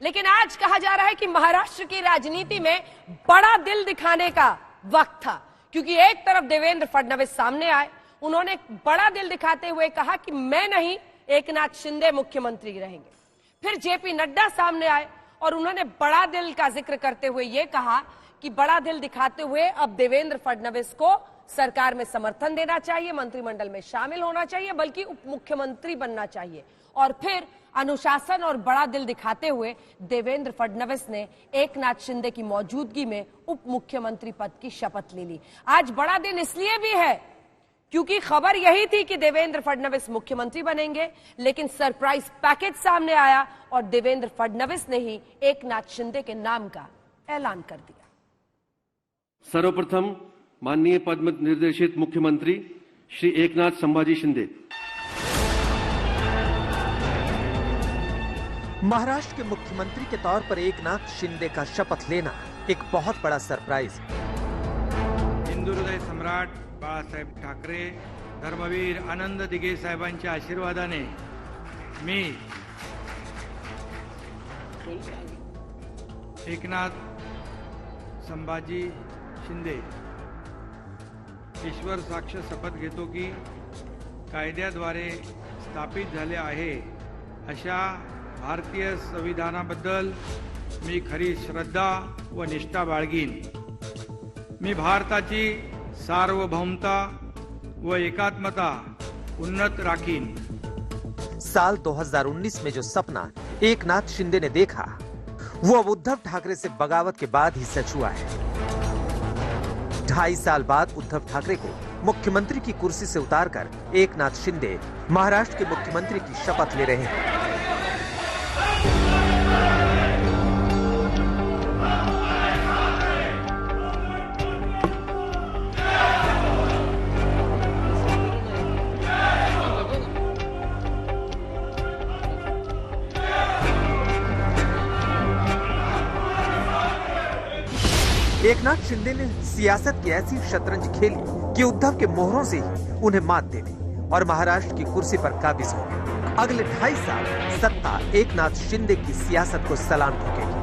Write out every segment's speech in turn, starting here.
लेकिन आज कहा जा रहा है कि महाराष्ट्र की राजनीति में बड़ा दिल दिखाने का वक्त था, क्योंकि एक तरफ देवेंद्र फडणवीस सामने आए, उन्होंने बड़ा दिल दिखाते हुए कहा कि मैं नहीं, एकनाथ शिंदे मुख्यमंत्री रहेंगे। फिर जेपी नड्डा सामने आए और उन्होंने बड़ा दिल का जिक्र करते हुए यह कहा कि बड़ा दिल दिखाते हुए अब देवेंद्र फडणवीस को सरकार में समर्थन देना चाहिए, मंत्रिमंडल में शामिल होना चाहिए, बल्कि उप मुख्यमंत्री बनना चाहिए। और फिर अनुशासन और बड़ा दिल दिखाते हुए देवेंद्र फडणवीस ने एकनाथ शिंदे की मौजूदगी में उप मुख्यमंत्री पद की शपथ ले ली। आज बड़ा दिन इसलिए भी है क्योंकि खबर यही थी कि देवेंद्र फडणवीस मुख्यमंत्री बनेंगे, लेकिन सरप्राइज पैकेज सामने आया और देवेंद्र फडणवीस ने ही एकनाथ शिंदे के नाम का ऐलान कर दिया। सर्वप्रथम माननीय पद्म निर्देशित मुख्यमंत्री श्री एकनाथ संभाजी शिंदे। महाराष्ट्र के मुख्यमंत्री के तौर पर एकनाथ शिंदे का शपथ लेना एक बहुत बड़ा सरप्राइज। हिंदू हृदय सम्राट बाळासाहेब ठाकरे, धर्मवीर आनंद दिघे साहेबांच्या आशीर्वादाने मी एकनाथ संभाजी शिंदे ईश्वर साक्ष शपथ घेतो की कायद्याद्वारे स्थापित झाले आहे अशा भारतीय संविधानाबद्दल मी खरी श्रद्धा व निष्ठा बाळगीन। मी भारताची सार्वभौमता व एकात्मता उन्नत राखीन। साल 2019 में जो सपना एकनाथ शिंदे ने देखा वो अब उद्धव ठाकरे से बगावत के बाद ही सच हुआ है। 2.5 साल बाद उद्धव ठाकरे को मुख्यमंत्री की कुर्सी से उतारकर एकनाथ शिंदे महाराष्ट्र के मुख्यमंत्री की शपथ ले रहे हैं। एकनाथ शिंदे ने सियासत की ऐसी शतरंज खेली कि उद्धव के मोहरों से ही उन्हें मात दे दी और महाराष्ट्र की कुर्सी पर काबिज हो गए। अगले 2.5 साल सत्ता एकनाथ शिंदे की सियासत को सलाम ठोकेगी।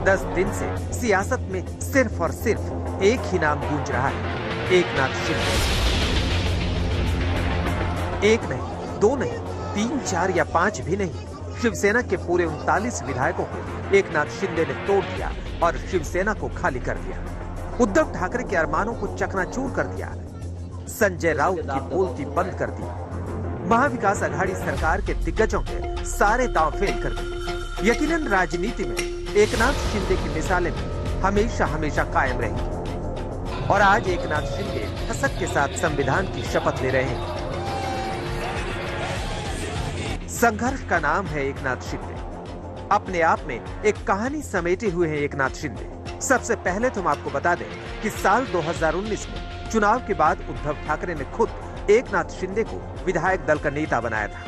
10 दिन से सियासत में सिर्फ और सिर्फ एक ही नाम गूंज रहा है, एकनाथ शिंदे। एक नहीं, 2 नहीं, 3, 4 या 5 भी नहीं, शिवसेना के पूरे 39 विधायकों को एकनाथ शिंदे ने तोड़ दिया और शिवसेना को खाली कर दिया। उद्धव ठाकरे के अरमानों को चकनाचूर कर दिया। संजय राउत की बोलती बंद कर दी। महाविकास अघाड़ी सरकार के दिग्गजों के सारे दांव फेल कर दिए। यकीनन राजनीति में एकनाथ शिंदे की मिसालें हमेशा हमेशा कायम रहेंगी। और आज एकनाथ शिंदे हसक के साथ संविधान की शपथ ले रहे हैं। संघर्ष का नाम है एकनाथ शिंदे। अपने आप में एक कहानी समेटे हुए हैं एकनाथ शिंदे। सबसे पहले तो हम आपको बता दें कि साल 2019 में चुनाव के बाद उद्धव ठाकरे ने खुद एकनाथ शिंदे को विधायक दल का नेता बनाया था।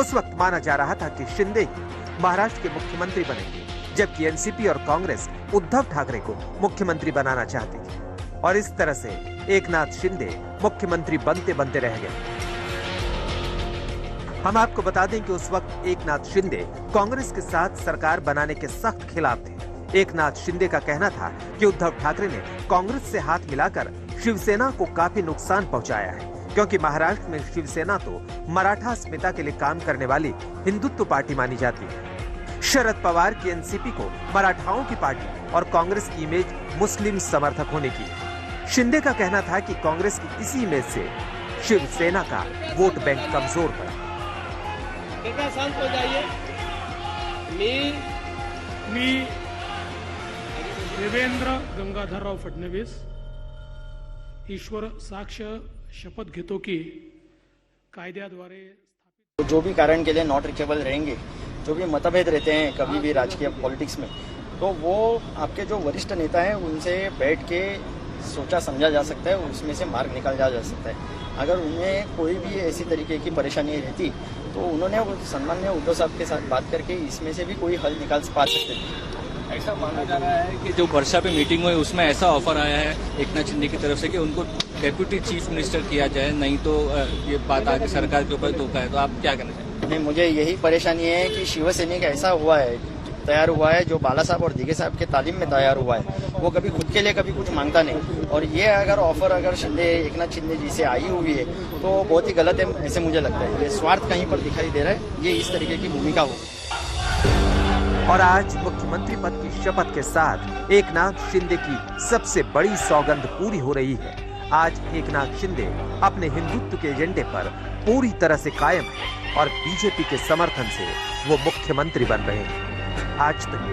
उस वक्त माना जा रहा था कि शिंदे ही महाराष्ट्र के मुख्यमंत्री बनेंगे, जबकि एनसीपी और कांग्रेस उद्धव ठाकरे को मुख्यमंत्री बनाना चाहती थी। और इस तरह से एकनाथ शिंदे मुख्यमंत्री बनते बनते रह गए। हम आपको बता दें कि उस वक्त एकनाथ शिंदे कांग्रेस के साथ सरकार बनाने के सख्त खिलाफ थे। एकनाथ शिंदे का कहना था कि उद्धव ठाकरे ने कांग्रेस से हाथ मिलाकर शिवसेना को काफी नुकसान पहुंचाया है, क्योंकि महाराष्ट्र में शिवसेना तो मराठा अस्मिता के लिए काम करने वाली हिंदुत्व पार्टी मानी जाती है। शरद पवार की एनसीपी को मराठाओं की पार्टी और कांग्रेस की इमेज मुस्लिम समर्थक होने की। शिंदे का कहना था कि कांग्रेस की इसी इमेज से शिवसेना का वोट बैंक कमजोर पड़ा। शांत हो जाइए। मी देवेंद्र गंगाधरराव फडणवीस ईश्वर साक्ष शपथ घेतो की कायद्याद्वारे जो भी कारण के लिए नॉट रिचेबल रहेंगे, जो भी मतभेद रहते हैं कभी भी राजकीय पॉलिटिक्स में, तो वो आपके जो वरिष्ठ नेता हैं उनसे बैठ के सोचा समझा जा सकता है, उसमें से मार्ग निकाला जा सकता है। अगर उन्हें कोई भी ऐसी तरीके की परेशानी रहती तो उन्होंने सम्मान्य उद्धव साहब के साथ बात करके इसमें से भी कोई हल निकाल पा सकते थे। ऐसा माना जा रहा है कि जो वर्षा पे मीटिंग हुई उसमें ऐसा ऑफर आया है एकनाथ शिंदे की तरफ से कि उनको डेप्यूटी चीफ मिनिस्टर किया जाए, नहीं तो ये बात आगे सरकार के ऊपर धोखा है। तो आप क्या कहना चाहेंगे? नहीं, मुझे यही परेशानी है कि शिवसेना का ऐसा हुआ है तैयार हुआ है, जो बाला साहब और दिगे साहब के तालीम में तैयार हुआ है, वो कभी खुद के लिए कभी कुछ मांगता नहीं। और ये अगर ऑफर अगर एकनाथ शिंदे जी से आई हुई है तो बहुत ही गलत है, ऐसे मुझे लगता है। ये स्वार्थ कहीं पर दिखाई दे रहा है, ये इस तरीके की भूमिका हो। और आज मुख्यमंत्री पद की शपथ के साथ एकनाथ शिंदे की सबसे बड़ी सौगंध पूरी हो रही है। आज एकनाथ शिंदे अपने हिंदुत्व के एजेंडे पर पूरी तरह से कायम है और बीजेपी के समर्थन से वो मुख्यमंत्री बन रहे हैं। आज तक